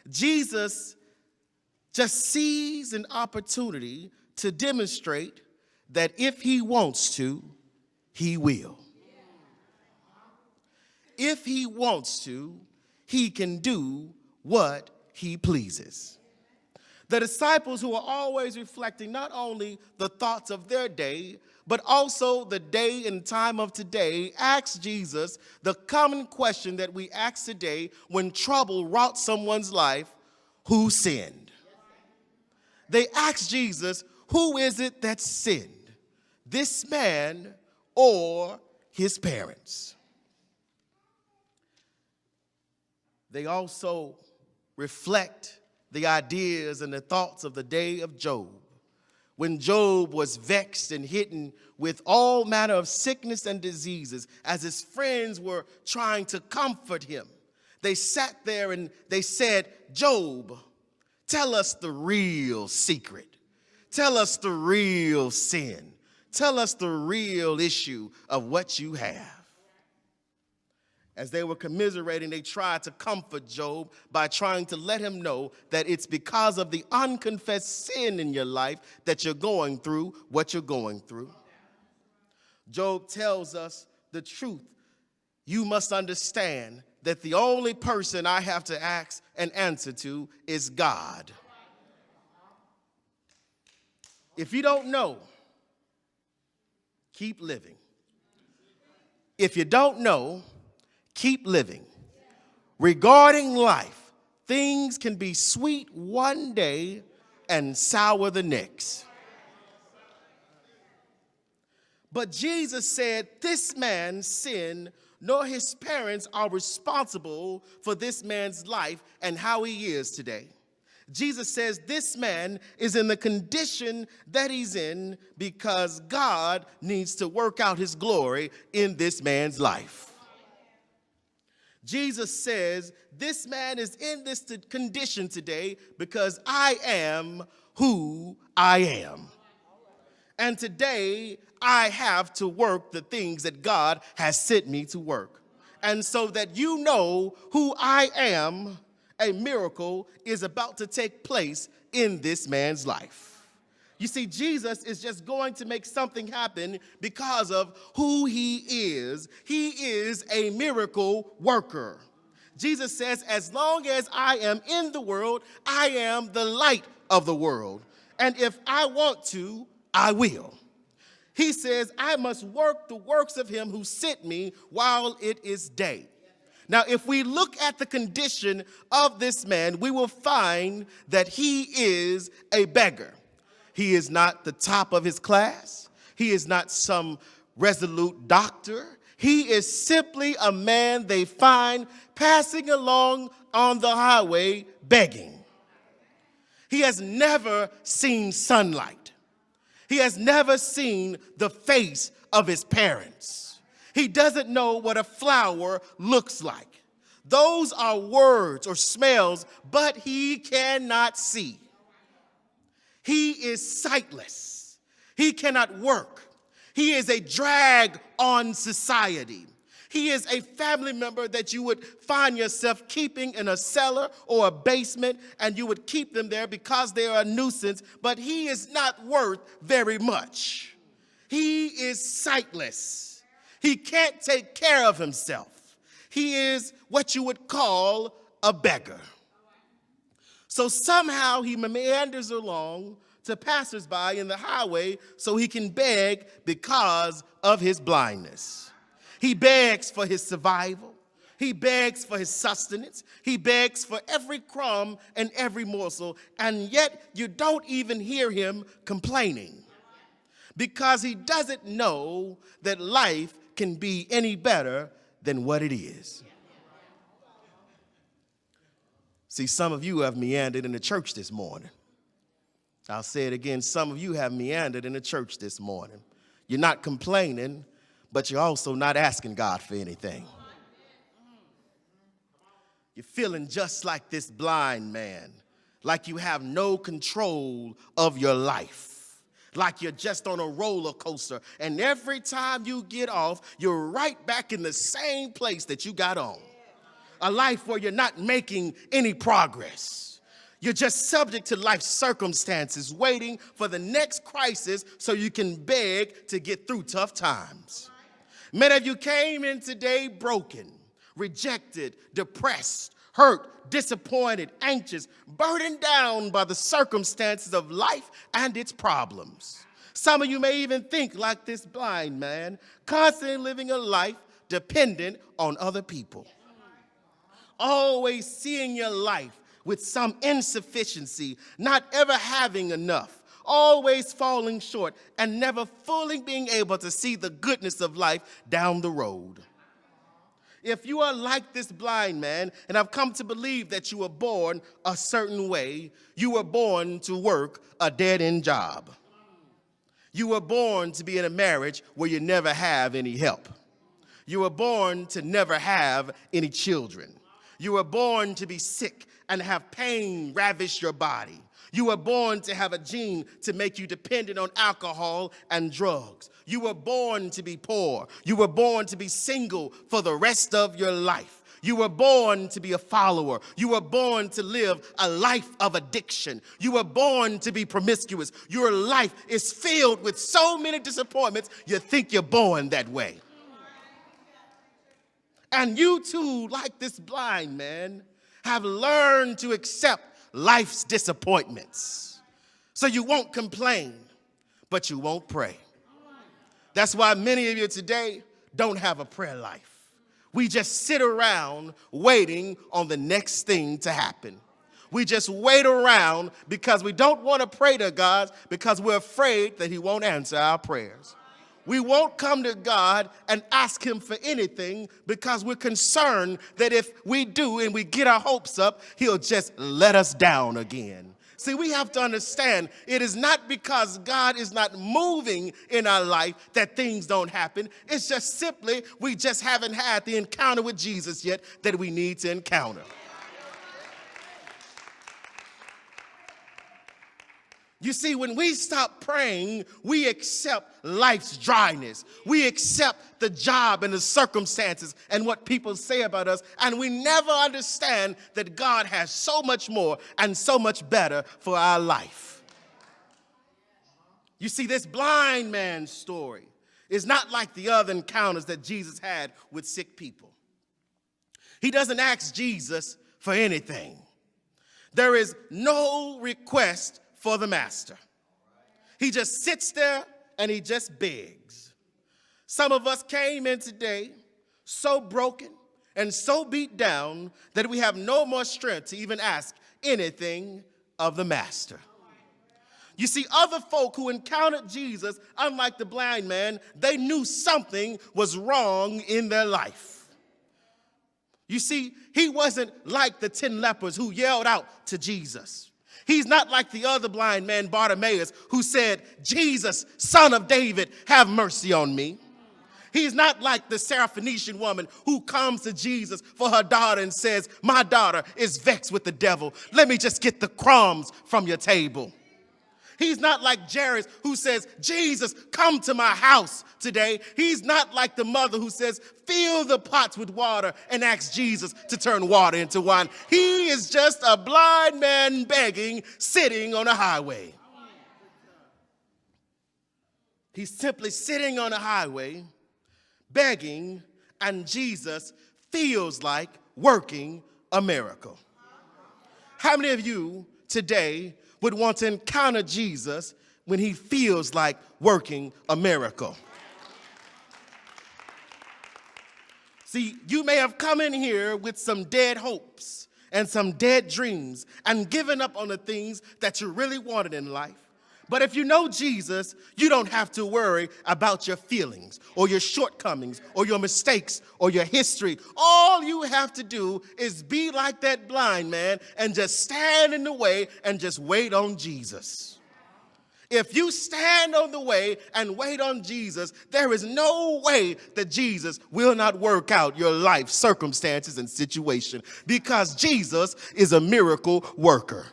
Jesus just sees an opportunity to demonstrate that if he wants to, he will. If he wants to, he can do what he pleases. The disciples, who are always reflecting not only the thoughts of their day, but also the day and time of today, asked Jesus the common question that we ask today when trouble wrought someone's life: who sinned? They asked Jesus, who is it that sinned, this man or his parents? They also reflect the ideas and the thoughts of the day of Job, when Job was vexed and hidden with all manner of sickness and diseases, as his friends were trying to comfort him. They sat there and they said, Job, tell us the real secret. Tell us the real sin. Tell us the real issue of what you have. As they were commiserating, they tried to comfort Job by trying to let him know that it's because of the unconfessed sin in your life that you're going through what you're going through. Job tells us the truth. You must understand that the only person I have to ask and answer to is God. If you don't know, keep living. If you don't know, keep living. Regarding life, things can be sweet one day and sour the next. But Jesus said, this man's sin, nor his parents are responsible for this man's life and how he is today. Jesus says this man is in the condition that he's in because God needs to work out his glory in this man's life. Jesus says, this man is in this condition today because I am who I am. And today, I have to work the things that God has sent me to work. And so that you know who I am, a miracle is about to take place in this man's life. You see, Jesus is just going to make something happen because of who he is. He is a miracle worker. Jesus says, as long as I am in the world, I am the light of the world. And if I want to, I will. He says, I must work the works of him who sent me while it is day. Now, if we look at the condition of this man, we will find that he is a beggar. He is not the top of his class. He is not some resolute doctor. He is simply a man they find passing along on the highway begging. He has never seen sunlight. He has never seen the face of his parents. He doesn't know what a flower looks like. Those are words or smells, but he cannot see. He is sightless. He cannot work. He is a drag on society. He is a family member that you would find yourself keeping in a cellar or a basement, and you would keep them there because they are a nuisance, but he is not worth very much. He is sightless. He can't take care of himself. He is what you would call a beggar. So somehow he meanders along to passersby in the highway so he can beg because of his blindness. He begs for his survival. He begs for his sustenance. He begs for every crumb and every morsel, and yet you don't even hear him complaining because he doesn't know that life can be any better than what it is. See, some of you have meandered in the church this morning. I'll say it again. Some of you have meandered in the church this morning. You're not complaining, but you're also not asking God for anything. You're feeling just like this blind man, like you have no control of your life, like you're just on a roller coaster, and every time you get off, you're right back in the same place that you got on. a life where you're not making any progress. You're just subject to life circumstances, waiting for the next crisis so you can beg to get through tough times. Many of you came in today broken, rejected, depressed, hurt, disappointed, anxious, burdened down by the circumstances of life and its problems. Some of you may even think like this blind man, constantly living a life dependent on other people. Always seeing your life with some insufficiency, not ever having enough, always falling short, and never fully being able to see the goodness of life down the road. If you are like this blind man, and I've come to believe that you were born a certain way, you were born to work a dead-end job. You were born to be in a marriage where you never have any help. You were born to never have any children. You were born to be sick and have pain ravish your body. You were born to have a gene to make you dependent on alcohol and drugs. You were born to be poor. You were born to be single for the rest of your life. You were born to be a follower. You were born to live a life of addiction. You were born to be promiscuous. Your life is filled with so many disappointments, you think you're born that way. And you too, like this blind man, have learned to accept life's disappointments. So you won't complain, but you won't pray. That's why many of you today don't have a prayer life. We just sit around waiting on the next thing to happen. We just wait around because we don't want to pray to God because we're afraid that he won't answer our prayers. We won't come to God and ask him for anything because we're concerned that if we do and we get our hopes up, he'll just let us down again. See, we have to understand it is not because God is not moving in our life that things don't happen. It's just simply we just haven't had the encounter with Jesus yet that we need to encounter. You see, when we stop praying, we accept life's dryness. We accept the job and the circumstances and what people say about us, and we never understand that God has so much more and so much better for our life. You see, this blind man's story is not like the other encounters that Jesus had with sick people. He doesn't ask Jesus for anything. There is no request for the master. He just sits there and he just begs. Some of us came in today so broken and so beat down that we have no more strength to even ask anything of the master. You see, other folk who encountered Jesus, unlike the blind man, they knew something was wrong in their life. You see, he wasn't like the 10 lepers who yelled out to Jesus. He's not like the other blind man, Bartimaeus, who said, "Jesus, son of David, have mercy on me." He's not like the Syrophoenician woman who comes to Jesus for her daughter and says, "My daughter is vexed with the devil. Let me just get the crumbs from your table." He's not like Jairus who says, "Jesus, come to my house today." He's not like the mother who says, "Fill the pots with water," and asks Jesus to turn water into wine. He is just a blind man begging, sitting on a highway. He's simply sitting on a highway, begging, and Jesus feels like working a miracle. How many of you today would want to encounter Jesus when he feels like working a miracle? See, you may have come in here with some dead hopes and some dead dreams and given up on the things that you really wanted in life. But if you know Jesus, you don't have to worry about your feelings or your shortcomings or your mistakes or your history. All you have to do is be like that blind man and just stand in the way and just wait on Jesus. If you stand on the way and wait on Jesus, there is no way that Jesus will not work out your life circumstances and situation because Jesus is a miracle worker.